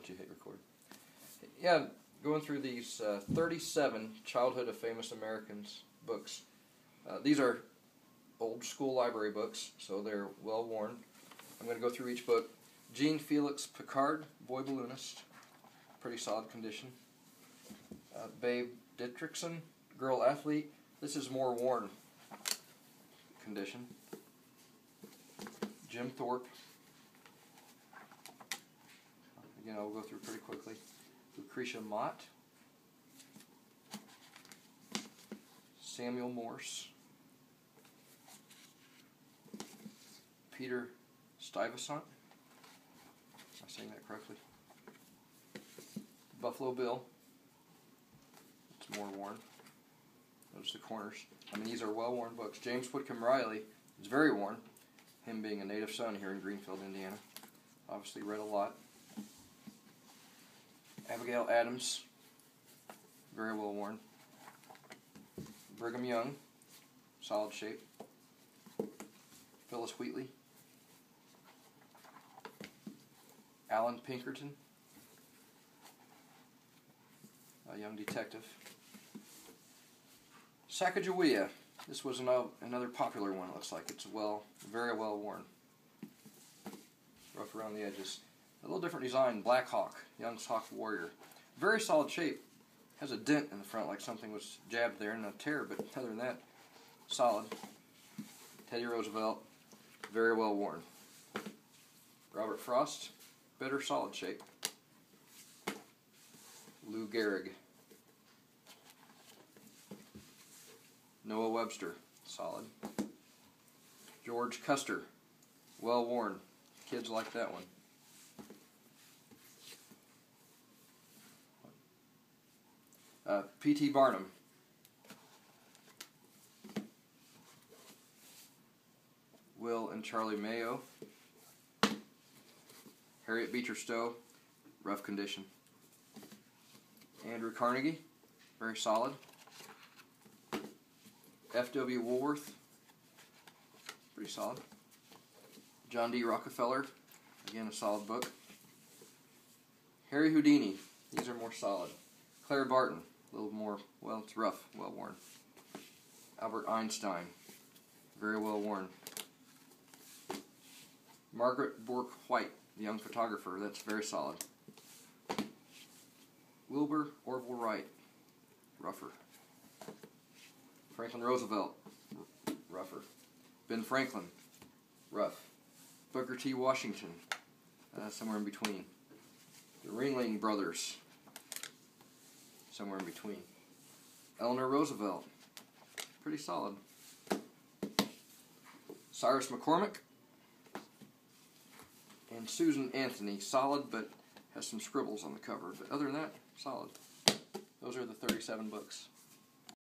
let you hit record. Yeah, going through these 37 Childhood of Famous Americans books. These are old school library books, so they're well worn. I'm going to go through each book. Jean Felix Picard, Boy Balloonist, pretty solid condition. Babe Dietrichson, Girl Athlete. This is more worn condition. Jim Thorpe. Again, I'll go through pretty quickly. Lucretia Mott. Samuel Morse. Peter Stuyvesant. Am I saying that correctly? Buffalo Bill. It's more worn. Notice the corners. I mean, these are well-worn books. James Whitcomb Riley is very worn. Him being a native son here in Greenfield, Indiana. Obviously read a lot. Abigail Adams, very well worn. Brigham Young, solid shape. Phyllis Wheatley. Alan Pinkerton, a young detective. Sacagawea. This was another popular one, it looks like. It's very well worn. Rough around the edges. A little different design, Black Hawk, Young's Hawk Warrior. Very solid shape. Has a dent in the front like something was jabbed there and a tear, but other than that, solid. Teddy Roosevelt, very well worn. Robert Frost, better solid shape. Lou Gehrig. Noah Webster, solid. George Custer, well worn. Kids like that one. P.T. Barnum. Will and Charlie Mayo. Harriet Beecher Stowe, rough condition. Andrew Carnegie, very solid. F.W. Woolworth, pretty solid. John D. Rockefeller, again a solid book. Harry Houdini, these are more solid. Claire Barton, a little more, well, it's rough, well worn. Albert Einstein, very well worn. Margaret Bourke White, the young photographer, that's very solid. Wilbur Orville Wright, rougher. Franklin Roosevelt, rougher. Ben Franklin, rough. Booker T. Washington, somewhere in between. The Ringling Brothers, somewhere in between. Eleanor Roosevelt, pretty solid. Cyrus McCormick. And Susan Anthony, solid, but has some scribbles on the cover. But other than that, solid. Those are the 37 books.